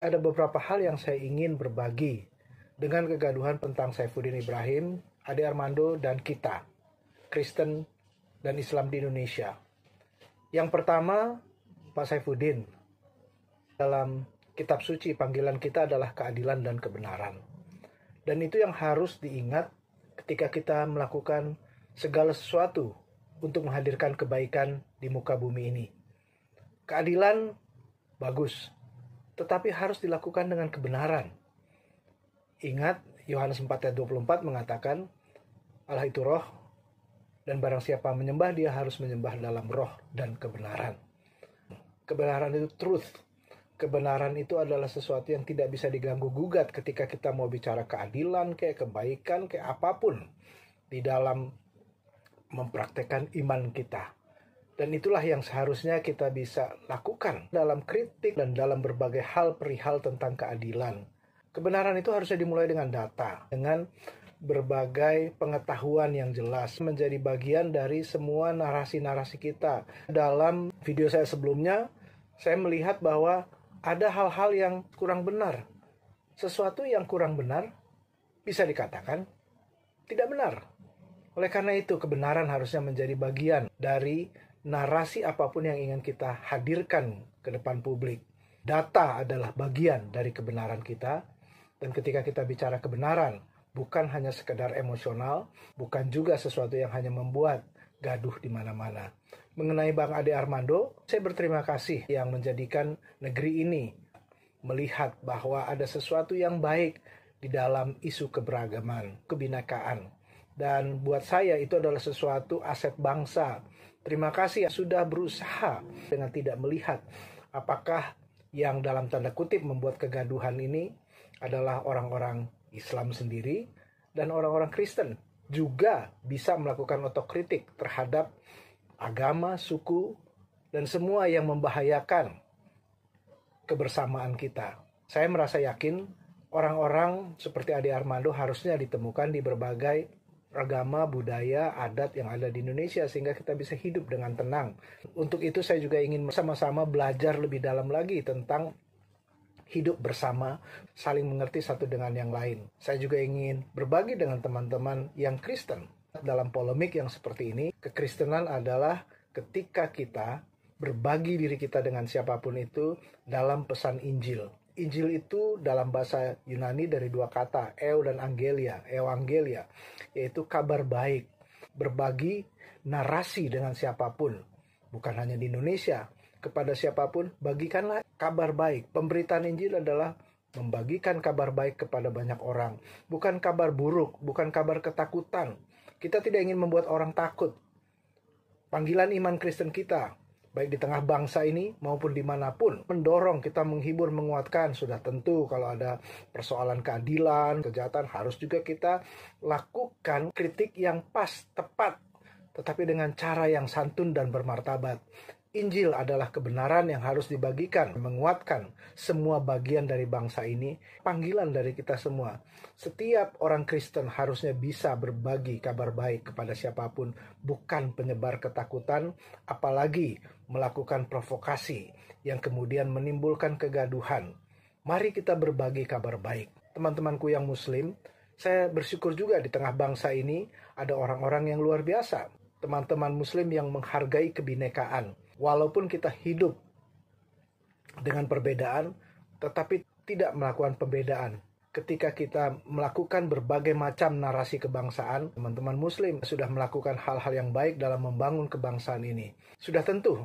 Ada beberapa hal yang saya ingin berbagi dengan kegaduhan tentang Saifuddin Ibrahim, Ade Armando, dan kita, Kristen dan Islam di Indonesia. Yang pertama, Pak Saifuddin, dalam kitab suci panggilan kita adalah keadilan dan kebenaran. Dan itu yang harus diingat ketika kita melakukan segala sesuatu untuk menghadirkan kebaikan di muka bumi ini. Keadilan bagus, tetapi harus dilakukan dengan kebenaran. Ingat, Yohanes 4 ayat 24 mengatakan, Allah itu roh, dan barang siapa menyembah dia harus menyembah dalam roh dan kebenaran. Kebenaran itu truth. Kebenaran itu adalah sesuatu yang tidak bisa diganggu gugat ketika kita mau bicara keadilan, kayak kebaikan, kayak apapun di dalam mempraktekkan iman kita. Dan itulah yang seharusnya kita bisa lakukan dalam kritik dan dalam berbagai hal perihal tentang keadilan. Kebenaran itu harusnya dimulai dengan data, dengan berbagai pengetahuan yang jelas, menjadi bagian dari semua narasi-narasi kita. Dalam video saya sebelumnya, saya melihat bahwa ada hal-hal yang kurang benar. Sesuatu yang kurang benar bisa dikatakan tidak benar. Oleh karena itu, kebenaran harusnya menjadi bagian dari narasi apapun yang ingin kita hadirkan ke depan publik. Data adalah bagian dari kebenaran kita. Dan ketika kita bicara kebenaran, bukan hanya sekedar emosional, bukan juga sesuatu yang hanya membuat gaduh di mana-mana. Mengenai Bang Ade Armando, saya berterima kasih yang menjadikan negeri ini melihat bahwa ada sesuatu yang baik di dalam isu keberagaman, kebinekaan. Dan buat saya itu adalah sesuatu aset bangsa. Terima kasih sudah berusaha dengan tidak melihat apakah yang dalam tanda kutip membuat kegaduhan ini adalah orang-orang Islam sendiri dan orang-orang Kristen juga bisa melakukan otokritik terhadap agama, suku, dan semua yang membahayakan kebersamaan kita. Saya merasa yakin orang-orang seperti Ade Armando harusnya ditemukan di berbagai agama, budaya, adat yang ada di Indonesia sehingga kita bisa hidup dengan tenang. Untuk itu saya juga ingin sama-sama belajar lebih dalam lagi tentang hidup bersama, saling mengerti satu dengan yang lain. Saya juga ingin berbagi dengan teman-teman yang Kristen. Dalam polemik yang seperti ini, kekristenan adalah ketika kita berbagi diri kita dengan siapapun itu dalam pesan Injil. Injil itu dalam bahasa Yunani dari dua kata, dan evangelia, yaitu kabar baik. Berbagi narasi dengan siapapun, bukan hanya di Indonesia, kepada siapapun, bagikanlah kabar baik. Pemberitaan Injil adalah membagikan kabar baik kepada banyak orang. Bukan kabar buruk, bukan kabar ketakutan. Kita tidak ingin membuat orang takut. Panggilan iman Kristen kita, baik di tengah bangsa ini maupun dimanapun, mendorong kita menghibur, menguatkan. Sudah tentu kalau ada persoalan keadilan, kejahatan, harus juga kita lakukan kritik yang pas, tepat, tetapi dengan cara yang santun dan bermartabat. Injil adalah kebenaran yang harus dibagikan, menguatkan semua bagian dari bangsa ini. Panggilan dari kita semua. Setiap orang Kristen harusnya bisa berbagi kabar baik kepada siapapun, bukan penyebar ketakutan, apalagi melakukan provokasi yang kemudian menimbulkan kegaduhan. Mari kita berbagi kabar baik. Teman-temanku yang Muslim, saya bersyukur juga di tengah bangsa ini ada orang-orang yang luar biasa. Teman-teman Muslim yang menghargai kebinekaan. Walaupun kita hidup dengan perbedaan, tetapi tidak melakukan pembedaan. Ketika kita melakukan berbagai macam narasi kebangsaan, teman-teman Muslim sudah melakukan hal-hal yang baik dalam membangun kebangsaan ini. Sudah tentu,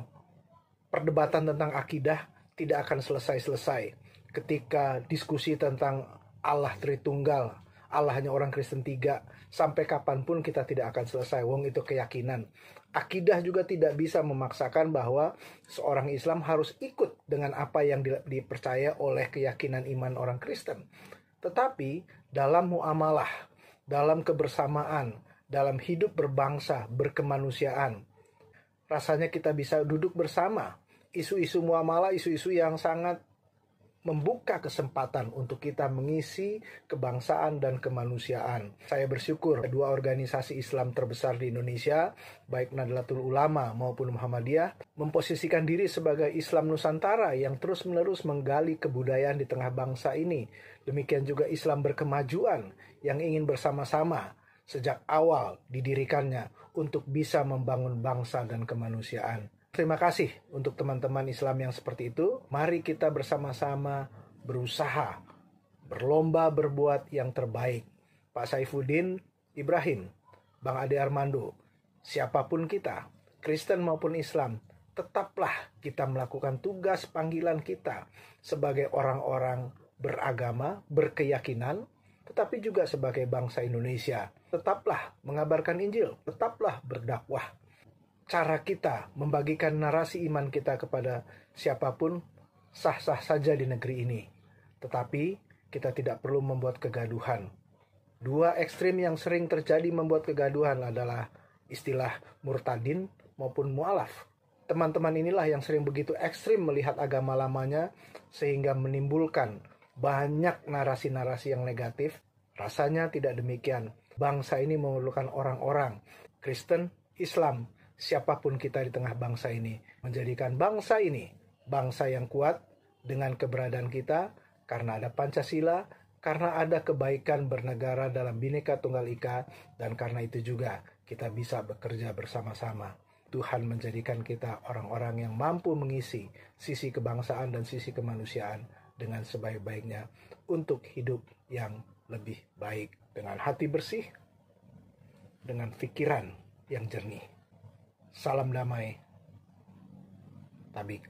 perdebatan tentang akidah tidak akan selesai-selesai. Ketika diskusi tentang Allah Tritunggal, Allah hanya orang Kristen 3, sampai kapanpun kita tidak akan selesai. Wong itu keyakinan. Akidah juga tidak bisa memaksakan bahwa seorang Islam harus ikut dengan apa yang dipercaya oleh keyakinan iman orang Kristen. Tetapi dalam muamalah, dalam kebersamaan, dalam hidup berbangsa, berkemanusiaan, rasanya kita bisa duduk bersama. Isu-isu muamalah, isu-isu yang sangat membuka kesempatan untuk kita mengisi kebangsaan dan kemanusiaan. Saya bersyukur kedua organisasi Islam terbesar di Indonesia, baik Nahdlatul Ulama maupun Muhammadiyah, memposisikan diri sebagai Islam Nusantara yang terus-menerus menggali kebudayaan di tengah bangsa ini. Demikian juga Islam berkemajuan yang ingin bersama-sama sejak awal didirikannya untuk bisa membangun bangsa dan kemanusiaan. Terima kasih untuk teman-teman Islam yang seperti itu. Mari kita bersama-sama berusaha, berlomba berbuat yang terbaik. Pak Saifuddin Ibrahim, Bang Ade Armando, siapapun kita, Kristen maupun Islam, tetaplah kita melakukan tugas panggilan kita sebagai orang-orang beragama, berkeyakinan, tetapi juga sebagai bangsa Indonesia. Tetaplah mengabarkan Injil, tetaplah berdakwah. Cara kita membagikan narasi iman kita kepada siapapun sah-sah saja di negeri ini. Tetapi kita tidak perlu membuat kegaduhan. Dua ekstrim yang sering terjadi membuat kegaduhan adalah istilah murtadin maupun mu'alaf. Teman-teman inilah yang sering begitu ekstrim melihat agama lamanya sehingga menimbulkan banyak narasi-narasi yang negatif. Rasanya tidak demikian. Bangsa ini memerlukan orang-orang Kristen, Islam, siapapun kita di tengah bangsa ini, menjadikan bangsa ini bangsa yang kuat dengan keberadaan kita karena ada Pancasila, karena ada kebaikan bernegara dalam Bhinneka Tunggal Ika, dan karena itu juga kita bisa bekerja bersama-sama. Tuhan menjadikan kita orang-orang yang mampu mengisi sisi kebangsaan dan sisi kemanusiaan dengan sebaik-baiknya untuk hidup yang lebih baik, dengan hati bersih, dengan pikiran yang jernih. Salam damai, Tabik.